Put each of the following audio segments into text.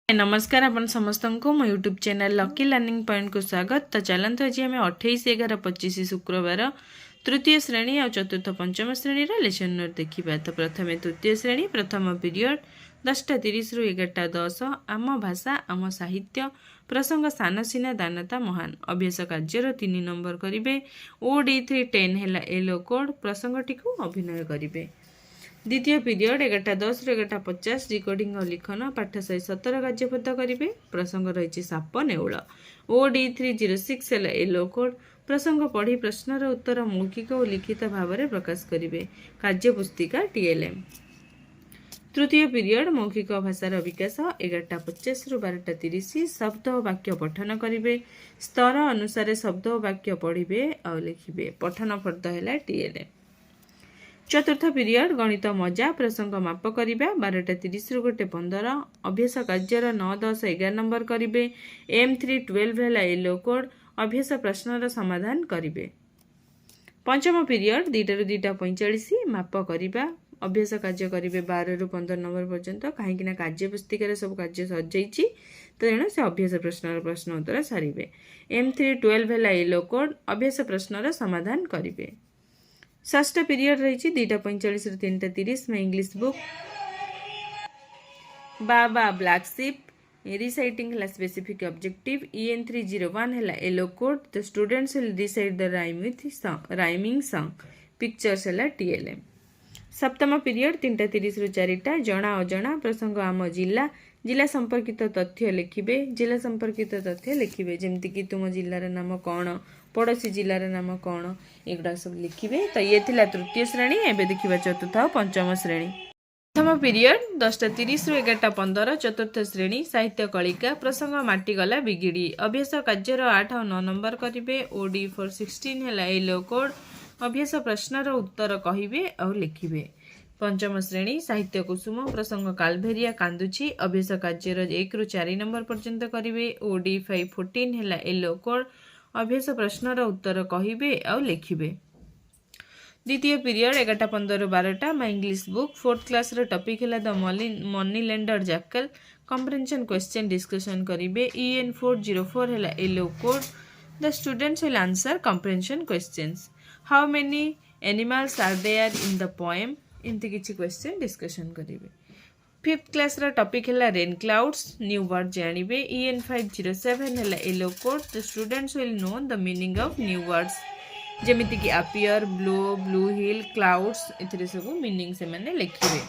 नमस्कार आपण समस्त को मो YouTube channel lucky learning point को स्वागत। तो चलते आज आम 28/11/25 शुक्रवार तृतीय श्रेणी और चतुर्थ पंचम श्रेणी लेसन नोट देखा। तो प्रथम तृतीय श्रेणी प्रथम पीरियड 10:30 रु 11:10 आम भाषा आम साहित्य प्रसंग सान सीना दानता महान अभ्यास कार्यर 3 नंबर करेंगे। OD3 10 है एलो कोड प्रसंगटी को अभिनय करेंगे। द्वितीय पीरियड 11:10 रु 11:50 रिकॉर्डिंग और लिखन पाठ 117 कार्यबद्ध करेंगे। प्रसंग रही साप नेउल। OD306 है एलो कोड प्रसंग पढ़ी प्रश्नर उत्तर मौखिक और लिखित भाव में प्रकाश करेंगे। कार्य पुस्तिका TLM। तृतीय पीरियड मौखिक भाषार विकास 11:50 रु 12:30 शब्द और वाक्य पठन करेंगे। स्तर अनुसार शब्द और वाक्य पढ़े और लिखे। पठन फर्द है TLM। चतुर्थ पीरियड गणित मजा प्रसंग माप करवा 12:30 रु 1:15 अभ्यास कार्यर 9, 10, 11 नंबर करेंगे। M3 12 है एलो कोड अभ्यास प्रश्नर समाधान करेंगे। पंचम पीरियड 2 रु 2:45 माप करवा अभ्यास कार्य करेंगे 12 रु 15 नंबर पर्यंत कहीं कार्य पुस्तिकार सब कार्य सजाई तो तेणु से अभ्यास प्रश्नर प्रश्न उत्तर सारे। M3 12 है एलो कोड अभ्यास प्रश्नर समाधान करेंगे। षष्ठ पीरियड रही 2:45 रु 3:30 में English book baa baa black sheep reciting है स्पेसिफिक ऑब्जेक्टिव। EN301 है yellow code the students will recite the rhyming song pictures है TLM। सप्तम पीरियड 3:30 रु 4टा जना अजना प्रसंग आम जिला जिला संपर्कित तथ्य लिखिबे। जिला संपर्कित तथ्य लिखिबे जमती कि तुम जिलार नाम कौन पड़ोसी जिलार नाम कौन एगुड़ा सब लिखिबे। तो ये थिला तृतीय श्रेणी। एबे देखिबा चतुर्थ और पंचम श्रेणी। प्रथम पीरियड 10:30 रु 11:15 चतुर्थ श्रेणी साहित्य कलिका प्रसंग माटी गला बिगिड़ी अभ्यास कार्यर 8 और 9 नंबर करेंगे। OD416 है एलो कोड अभ्यास प्रश्नर उत्तर कहिबे और लिखिबे। पंचम श्रेणी साहित्य कुसुम प्रसंग कालभेरिया कांदुची अभ्यास कार्यर 1 रु 4 नंबर पर्यंत करेंगे। OD514 है एलो कोड अभ्यास प्रश्नर उत्तर कहिबे और लिखिबे। द्वितीय पीरियड 11:15 रु 12टा my English book 4th class रो टॉपिक है the money lender jackal comprehension question discussion करेंगे। EN404 है yellow code the students will answer comprehension questions. How many animals are there in the poem इनती किछि question discussion करेंगे। 5th class रो topic है rain clouds new word जानिबे। EN507 है yellow code the students will know the meaning of new words जेमिति कि appear blow blue हिल clouds इतरे सब मीनिंग से माने लिखिबे।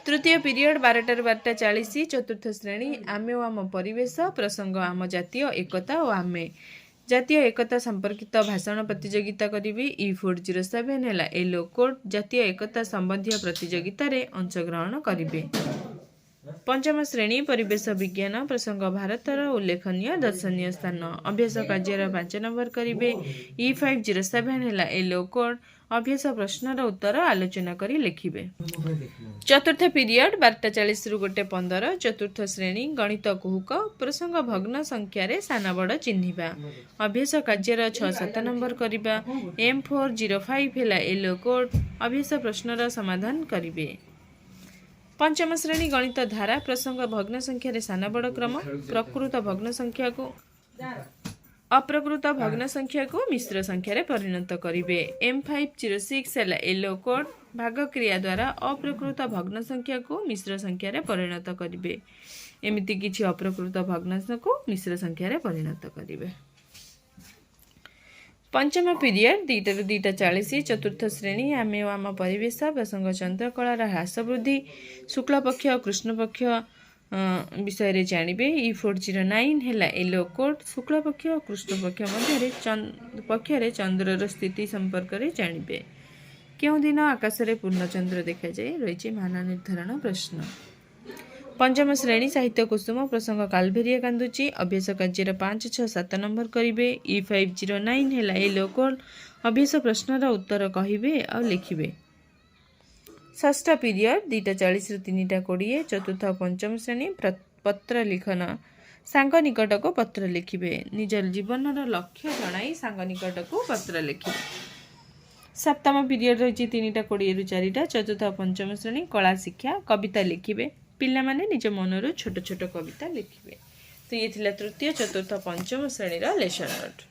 तृतीय पीरियड 12 रु 12:40 चतुर्थ श्रेणी आमे और आम परिवेश प्रसंग आम जातीय एकता और आमे जातीय एकता संपर्कित भाषण प्रतियोगिता करी। E407 है एलो कोड जातीय एकता संबंधी प्रतियोगिता रे अंशग्रहण करेंगे। पंचम श्रेणी परिवेश विज्ञान प्रसंग भारतर उल्लेखनीय दर्शनीय स्थान अभ्यास कार्यर 5 नंबर करेंगे। E507 है एलो कोड अभ्यास प्रश्नर उत्तर आलोचना करी लिखिबे। चतुर्थ पीरियड 12:40 रु 1:15 चतुर्थ श्रेणी गणित कुहुक प्रसंग भग्न संख्या रे साना बड़ चिन्हिबा अभ्यास कार्यर 6-7 नंबर करिबा। M405 है एलो कोड अभ्यास प्रश्नर समाधान करिबे। पंचम श्रेणी गणित धारा प्रसंग भग्न संख्या रे साना बड़ क्रम प्रकृत भग्न संख्या को अप्रकृत भग्न संख्या को मिश्र संख्या रे परिणत करिवे। M506 है एलो कोड भाग क्रिया द्वारा अप्रकृत भग्न संख्या को मिश्र संख्या रे परिणत करिवे। एमिति किछि अप्रकृत भग्नांश को मिश्र संख्या रे परिणत करिवे। पंचम पीरियड 2 रु 2:40 चतुर्थ श्रेणी आमे आम परिवेश प्रसंग चंद्रकलार ह्रास वृद्धि शुक्ल पक्ष और कृष्ण पक्ष विषय रे जानिबे। E409 है एलो कोड शुक्ल पक्ष और कृष्ण पक्ष मध्य पक्षरे चंद्रर स्थिति संपर्क रे जानिबे। केउ दिन आकाश रे पूर्णचंद्र देखा जाए रही मान निर्धारण प्रश्न। पंचम श्रेणी साहित्य कुसुम प्रसंग कालभेरिया कांदुची अभ्यास कार्यर 5, 6, 7 नंबर करेंगे। E509 है एलो कोड अभ्यास प्रश्नर उत्तर कहिबे और लिखिबे। षष्ठ पीरियड 2:40 रु 3:20 चतुर्थ और पंचम श्रेणी पत्र लिखन सांग निकट को पत्र लिखिबे निज जीवन लक्ष्य जणाई सांग निकट को पत्र लिखिबे। सप्तम पीरियड रही 3:20 रु 4टा चतुर्थ और पंचम श्रेणी कला शिक्षा कविता लिखिबे पिला माने निज मनर छोट छोट कविता लिखिबे। तो ये थिला तृतीय चतुर्थ पंचम श्रेणी लेसन नोट।